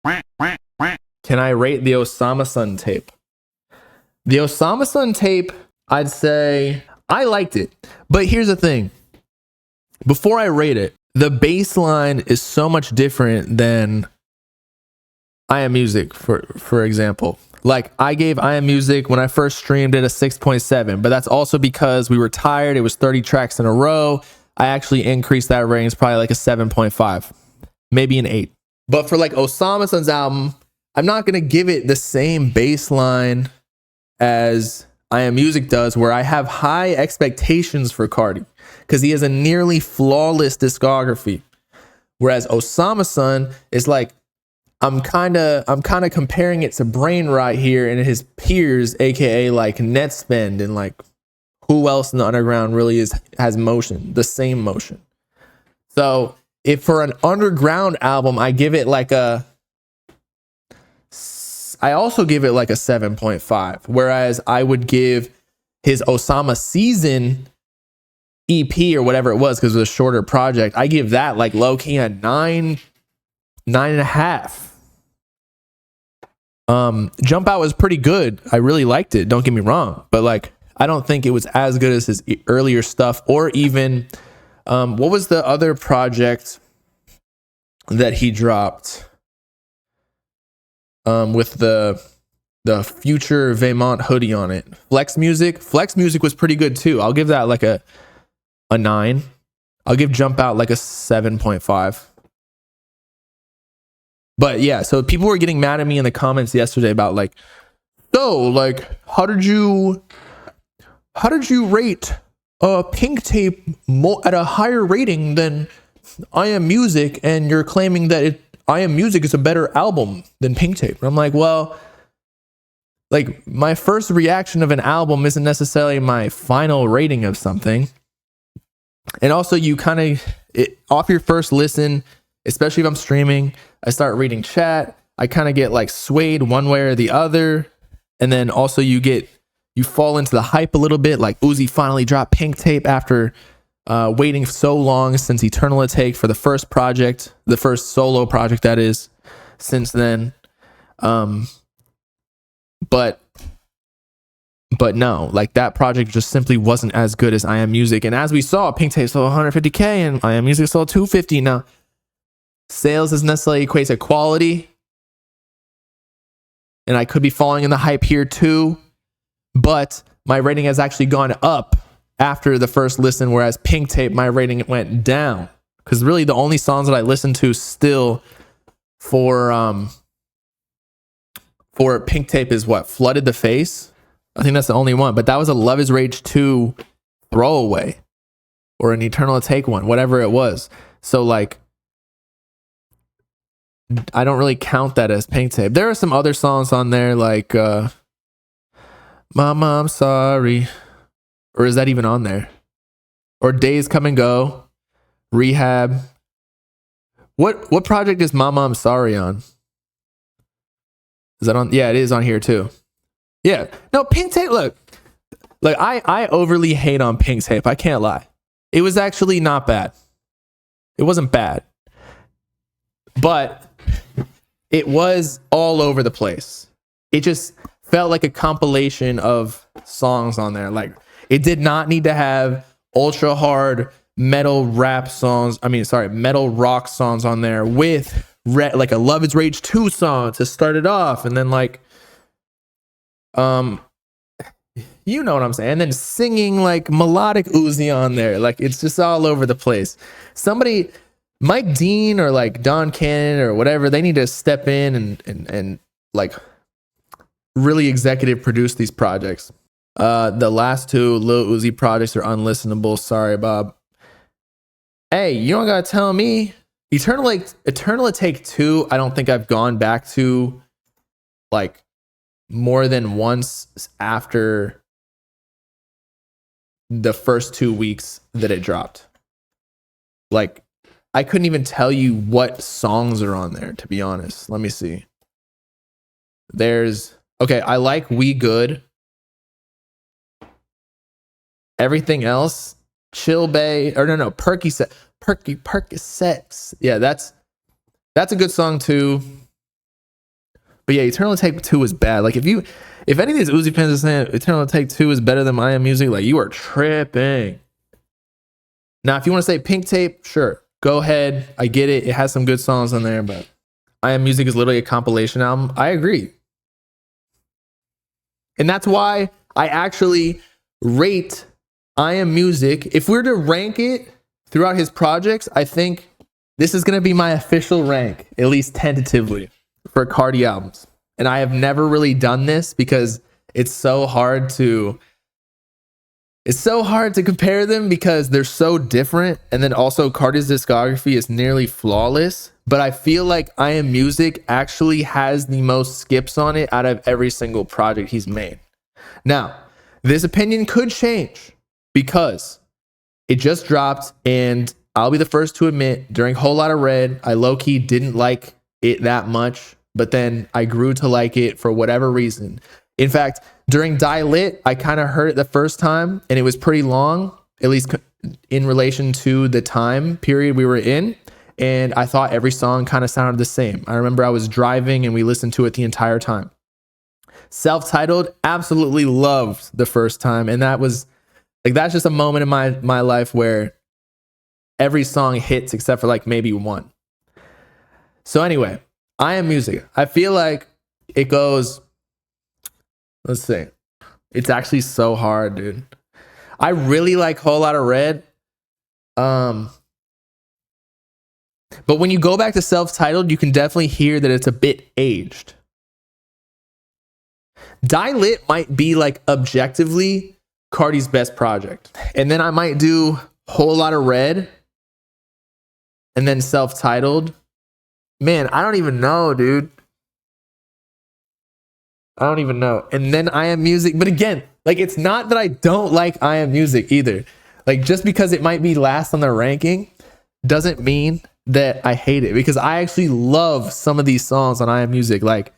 Can I rate the Osama Son tape? The Osama Son tape, I'd say I liked it. But here's the thing. Before I rate it, the bass line is so much different than I Am Music, for example. Like, I gave I Am Music when I first streamed it a 6.7, but that's also because we were tired. It was 30 tracks in a row. I actually increased that rating. It's probably like a 7.5, maybe an 8. But for like Osama Son's album, I'm not going to give it the same baseline as I Am Music does, where I have high expectations for Carti because he has a nearly flawless discography. Whereas Osama Son is like, I'm kind of comparing it to Brain Rot here and his peers, aka like Netspend, and like who else in the underground really has motion, the same motion. So if for an underground album, I also give it like a 7.5, whereas I would give his Osama Season EP or whatever it was, because it was a shorter project, I give that like low key a 9.5. Jump Out was pretty good. I really liked it. Don't get me wrong, but like I don't think it was as good as his earlier stuff, or even what was the other project that he dropped with the Future Vaemont hoodie on it? Flex Music was pretty good too. I'll give that like a 9. I'll give Jump Out like a 7.5. But yeah, so people were getting mad at me in the comments yesterday about like, so like, how did you rate Pink Tape at a higher rating than I Am Music, and you're claiming that I Am Music is a better album than Pink Tape? And I'm like, well, like my first reaction of an album isn't necessarily my final rating of something. And also, you kind of off your first listen, especially if I'm streaming, I start reading chat. I kind of get like swayed one way or the other. And then also you fall into the hype a little bit. Like Uzi finally dropped Pink Tape after waiting so long since Eternal Take for the first project, the first solo project that is, since then. But no, like that project just simply wasn't as good as I Am Music. And as we saw, Pink Tape sold 150K and I Am Music sold 250. Now, sales doesn't necessarily equate to quality, and I could be falling in the hype here too, but my rating has actually gone up after the first listen, whereas Pink Tape, my rating went down, because really the only songs that I listen to still for Pink Tape is what? Flooded the Face. I think that's the only one, but that was a Love Is Rage 2 throwaway or an Eternal Take one, whatever it was. So like, I don't really count that as Pink Tape. There are some other songs on there like Mama, I'm Sorry. Or is that even on there? Or Days Come and Go, Rehab. What project is Mama, I'm Sorry on? Is that on? Yeah, it is on here too. Yeah. No, Pink Tape, look, I overly hate on Pink Tape. I can't lie. It was actually not bad. It wasn't bad. But it was all over the place. It just felt like a compilation of songs on there. Like, it did not need to have ultra hard metal rock songs on there with like a Love Is Rage 2 song to start it off, and then like you know what I'm saying, and then singing like melodic Uzi on there. Like, it's just all over the place. Somebody, Mike Dean or like Don Cannon or whatever, they need to step in and like really executive produce these projects. The last two Lil Uzi projects are unlistenable. Sorry, Bob. Hey, you don't gotta tell me. Eternal Take 2, I don't think I've gone back to like more than once after the first 2 weeks that it dropped. Like, I couldn't even tell you what songs are on there, to be honest. Let me see. Okay, I like We Good. Everything else, Chill Bay, or no, Perky Sex. Yeah, that's a good song too. But yeah, Eternal Take 2 is bad. Like if any of these Uzi fans are saying Eternal Take 2 is better than I Am Music, like you are tripping. Now, if you want to say Pink Tape, sure, go ahead. I get it. It has some good songs on there, but I Am Music is literally a compilation album. I agree. And that's why I actually rate I Am Music. If we're to rank it throughout his projects, I think this is going to be my official rank, at least tentatively, for Carti albums. And I have never really done this because it's so hard to compare them because they're so different. And then also Carti's discography is nearly flawless. But I feel like I Am Music actually has the most skips on it out of every single project he's made. Now, this opinion could change because it just dropped, and I'll be the first to admit, during Whole Lotta Red, I low-key didn't like it that much, but then I grew to like it for whatever reason. In fact, during Die Lit, I kind of heard it the first time, and it was pretty long, at least in relation to the time period we were in, and I thought every song kind of sounded the same. I remember I was driving, and we listened to it the entire time. Self-Titled, absolutely loved the first time, and that's just a moment in my life where every song hits except for like maybe one. So anyway, I Am Music. I feel like it goes, let's see. It's actually so hard, dude. I really like Whole Lotta Red. But when you go back to Self-Titled, you can definitely hear that it's a bit aged. Die Lit might be like objectively Carti's best project. And then I might do Whole Lotta Red and then Self-Titled. Man, I don't even know, dude. I don't even know. And then I Am Music. But again, like, it's not that I don't like I Am Music either. Like, just because it might be last on the ranking doesn't mean that I hate it, because I actually love some of these songs on I Am Music, like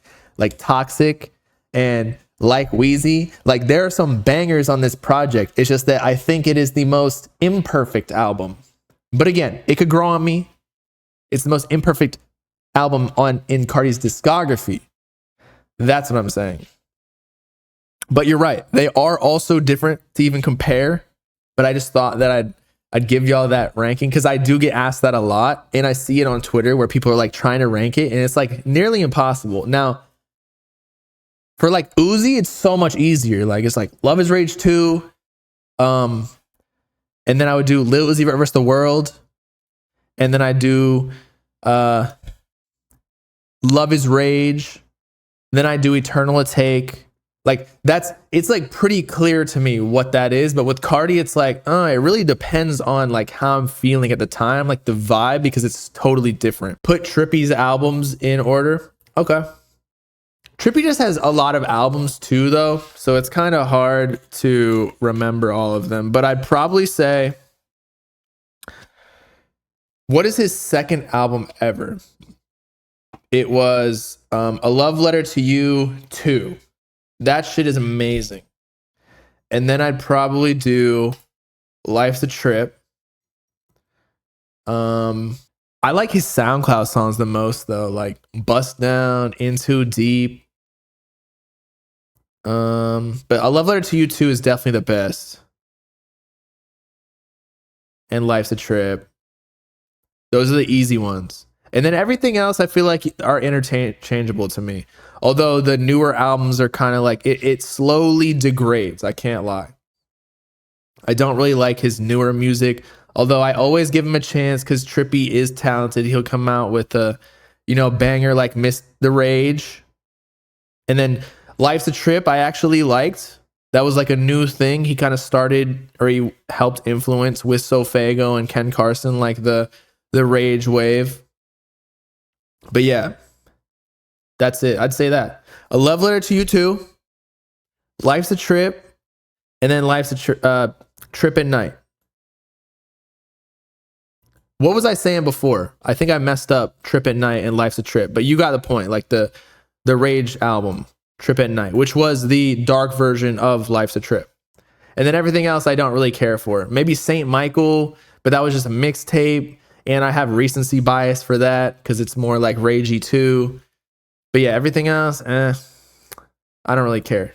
Toxic and like Wheezy. Like, there are some bangers on this project. It's just that I think it is the most imperfect album. But again, it could grow on me. It's the most imperfect album in Carti's discography. That's what I'm saying. But you're right. They are also different to even compare. But I just thought that I'd give y'all that ranking, because I do get asked that a lot. And I see it on Twitter where people are like trying to rank it, and it's like nearly impossible. Now, for like Uzi, it's so much easier. Like, it's like Love Is Rage 2. And then I would do Lil Uzi Vert vs. the World. And then I do Love Is Rage. Then I do Eternal Take. Like, it's like pretty clear to me what that is. But with Carti, it's like, it really depends on like how I'm feeling at the time, like the vibe, because it's totally different. Put Trippie's albums in order. Okay. Trippie just has a lot of albums too, though, so it's kind of hard to remember all of them. But I'd probably say, what is his second album ever? It was A Love Letter to You 2. That shit is amazing. And then I'd probably do Life's a Trip. I like his SoundCloud songs the most, though, like Bust Down, Into Deep. But A Love Letter to You 2 is definitely the best. And Life's a Trip. Those are the easy ones. And then everything else I feel like are interchangeable to me. Although the newer albums are kind of like, it slowly degrades. I can't lie. I don't really like his newer music. Although I always give him a chance because Trippie is talented. He'll come out with a, banger like Miss the Rage. And then Life's a Trip I actually liked. That was like a new thing. He kind of started, or he helped influence with Sofago and Ken Carson, like the Rage wave. But yeah, that's it. I'd say that. A Love Letter to You 2, Life's a Trip, and then Life's a Trip at Night. What was I saying before? I think I messed up Trip at Night and Life's a Trip, but you got the point. Like the Rage album, Trip at Night, which was the dark version of Life's a Trip. And then everything else I don't really care for. Maybe Saint Michael, but that was just a mixtape. And I have recency bias for that because it's more like Ragey 2. But yeah, everything else, I don't really care.